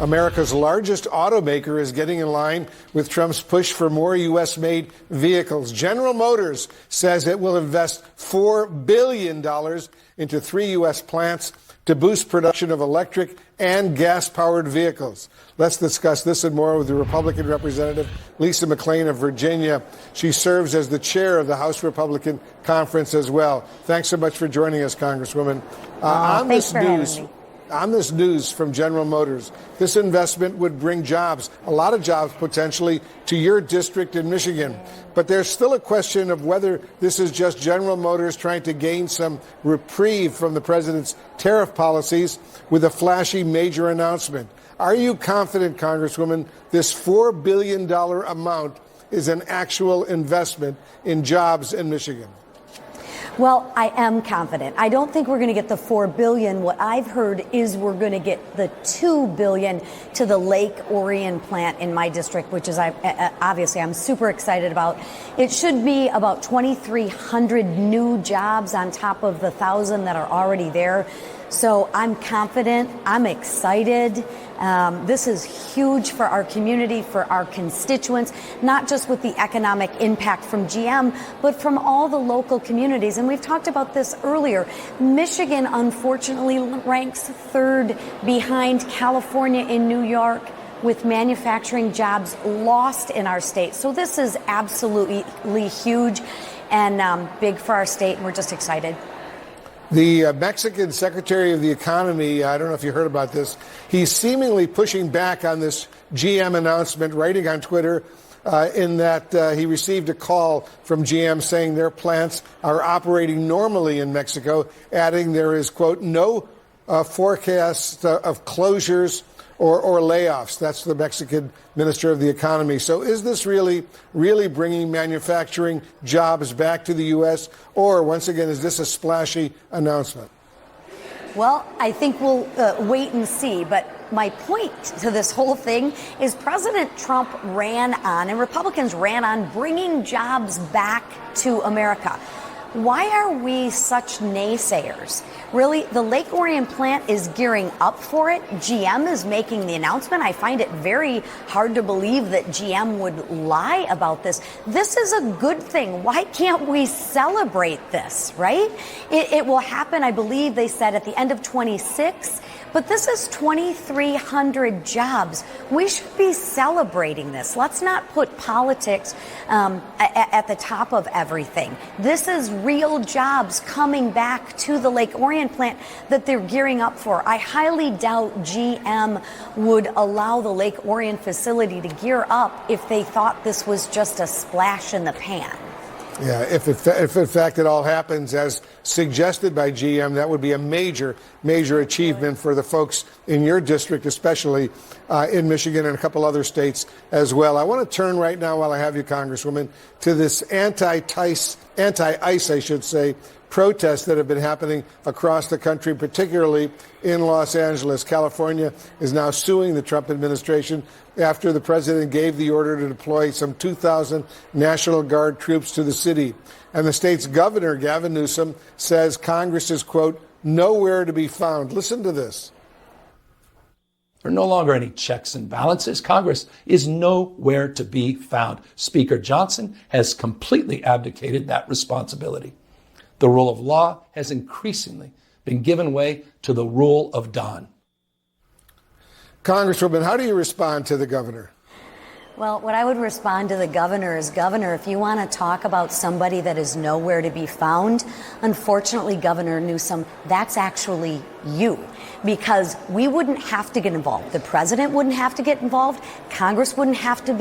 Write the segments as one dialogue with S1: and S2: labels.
S1: America's largest automaker is getting in line with Trump's push for more U.S.-made vehicles. General Motors says it will invest $4 billion into 3 U.S. plants to boost production of electric and gas-powered vehicles. Let's discuss this and more with the Republican Representative Lisa McClain of Virginia. She serves as the chair of the House Republican Conference as well. Thanks so much for joining us, Congresswoman.
S2: Thanks for having me.
S1: On this news from General Motors, this investment would bring jobs, a lot of jobs potentially, to your district in Michigan. But there's still a question of whether this is just General Motors trying to gain some reprieve from the president's tariff policies with a flashy major announcement. Are you confident, Congresswoman, this $4 billion amount is an actual investment in jobs in Michigan?
S2: Well, I am confident. I don't think we're going to get the $4 billion. What I've heard is we're going to get the $2 billion to the Lake Orion plant in my district, which is obviously I'm super excited about. It should be about 2,300 new jobs on top of the 1,000 that are already there. So I'm confident. I'm excited. This is huge for our community, for our constituents, not just with the economic impact from GM, but from all the local communities. And we've talked about this earlier. Michigan, unfortunately, ranks 3rd behind California and New York with manufacturing jobs lost in our state. So this is absolutely huge and big for our state, and we're just excited.
S1: The Mexican Secretary of the Economy, I don't know if you heard about this, he's seemingly pushing back on this GM announcement, writing on Twitter in that he received a call from GM saying their plants are operating normally in Mexico, adding there is, quote, no forecast of closures or layoffs. That's the Mexican Minister of the Economy. So is this really bringing manufacturing jobs back to the U.S.? Or, once again, is this a splashy announcement?
S2: Well, I think we'll wait and see. But my point to this whole thing is President Trump ran on, and Republicans ran on, bringing jobs back to America. Why are we such naysayers? Really, the Lake Orion plant is gearing up for it. GM is making the announcement. I find it very hard to believe that GM would lie about this. This is a good thing. Why can't we celebrate this, right? It will happen, I believe they said, at the end of 26. But this is 2,300 jobs. We should be celebrating this. Let's not put politics at the top of everything. This is real jobs coming back to the Lake Orion plant that they're gearing up for. I highly doubt GM would allow the Lake Orion facility to gear up if they thought this was just a splash in the pan.
S1: Yeah, if in fact it all happens as suggested by GM, that would be a major achievement for the folks in your district, especially in Michigan and a couple other states as well. I want to turn right now, while I have you, Congresswoman, to this anti-ICE, I should say, protests that have been happening across the country, particularly in Los Angeles. California is now suing the Trump administration after the president gave the order to deploy some 2,000 National Guard troops to the city. And the state's governor, Gavin Newsom, says Congress is, quote, nowhere to be found. Listen to this.
S3: There are no longer any checks and balances. Congress is nowhere to be found. Speaker Johnson has completely abdicated that responsibility. The rule of law has increasingly been given way to the rule of Don.
S1: Congresswoman, how do you respond to the governor?
S2: Well, what I would respond to the governor is, Governor, if you want to talk about somebody that is nowhere to be found, unfortunately, Governor Newsom, that's actually you. Because we wouldn't have to get involved. The president wouldn't have to get involved. Congress wouldn't have to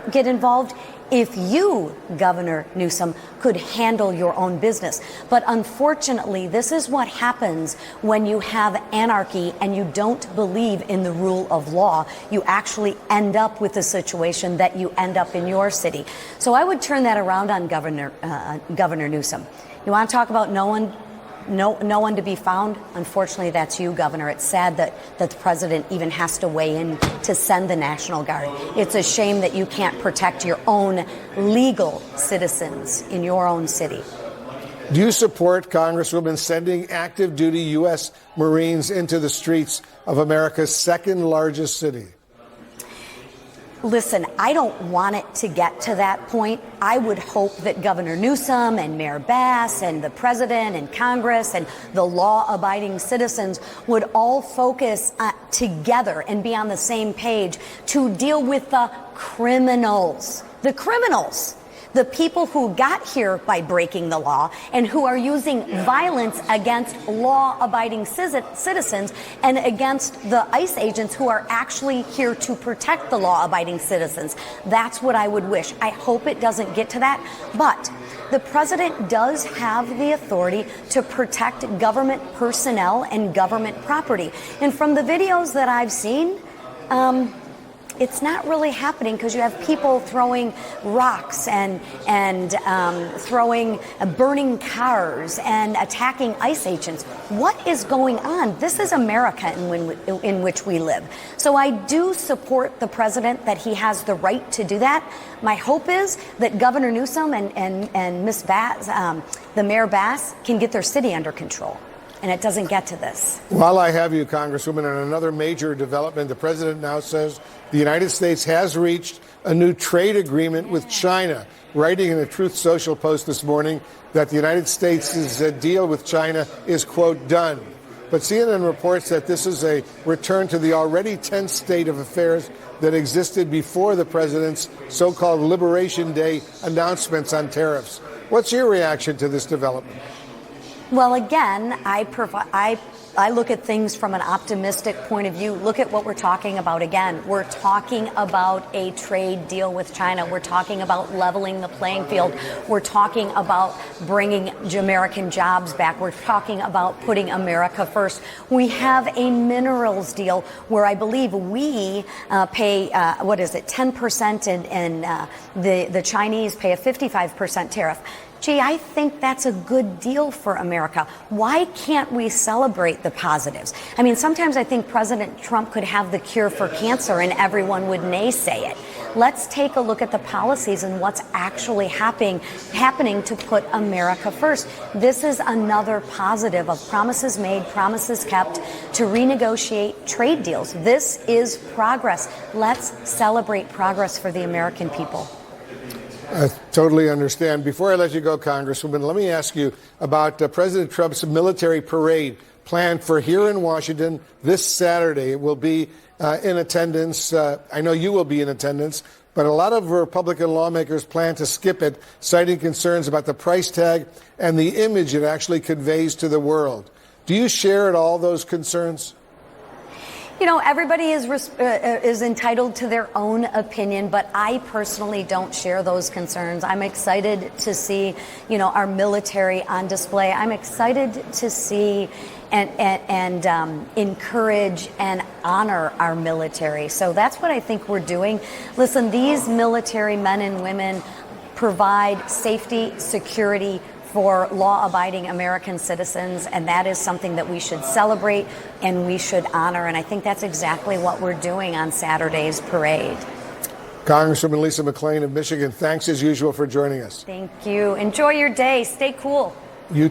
S2: get involved if you, Governor Newsom, could handle your own business. But unfortunately, this is what happens when you have anarchy and you don't believe in the rule of law. You actually end up with the situation that you end up in your city. So I would turn that around on Governor Newsom. You want to talk about no one to be found? Unfortunately, that's you, Governor. It's sad that the president even has to weigh in to send the National Guard. It's a shame that you can't protect your own legal citizens in your own city.
S1: Do you support, Congresswoman, sending active duty U.S. Marines into the streets of America's second largest city?
S2: Listen, I don't want it to get to that point. I would hope that Governor Newsom and Mayor Bass and the president and Congress and the law-abiding citizens would all focus together and be on the same page to deal with the criminals. The criminals. The people who got here by breaking the law and who are using violence against law-abiding citizens and against the ICE agents who are actually here to protect the law-abiding citizens. That's what I would wish. I hope it doesn't get to that. But the president does have the authority to protect government personnel and government property. And from the videos that I've seen, it's not really happening because you have people throwing rocks and throwing burning cars and attacking ICE agents. What is going on? This is America in which we live. So I do support the president that he has the right to do that. My hope is that Governor Newsom and Miss Bass, the Mayor Bass, can get their city under control. And it doesn't get to this.
S1: While I have you, Congresswoman, on another major development, the president now says the United States has reached a new trade agreement with China, writing in a Truth Social post this morning that the United States' deal with China is, quote, done. But CNN reports that this is a return to the already tense state of affairs that existed before the president's so-called Liberation Day announcements on tariffs. What's your reaction to this development?
S2: Well, again, I look at things from an optimistic point of view. Look at what we're talking about again. We're talking about a trade deal with China. We're talking about leveling the playing field. We're talking about bringing American jobs back. We're talking about putting America first. We have a minerals deal where I believe we pay, 10%, and the Chinese pay a 55% tariff. Gee, I think that's a good deal for America. Why can't we celebrate the positives? I mean, sometimes I think President Trump could have the cure for cancer and everyone would naysay it. Let's take a look at the policies and what's actually happening to put America first. This is another positive of promises made, promises kept to renegotiate trade deals. This is progress. Let's celebrate progress for the American people.
S1: I totally understand. Before I let you go, Congresswoman, let me ask you about President Trump's military parade planned for here in Washington this Saturday. It will be in attendance. I know you will be in attendance, but a lot of Republican lawmakers plan to skip it, citing concerns about the price tag and the image it actually conveys to the world. Do you share all those concerns?
S2: You know, everybody is entitled to their own opinion, but I personally don't share those concerns. I'm excited to see, our military on display. I'm excited to see and encourage and honor our military. So that's what I think we're doing. Listen, these military men and women provide safety, security for law-abiding American citizens, and that is something that we should celebrate and we should honor. And I think that's exactly what we're doing on Saturday's parade.
S1: Congresswoman Lisa McClain of Michigan, thanks as usual for joining us.
S2: Thank you. Enjoy your day. Stay cool.
S1: You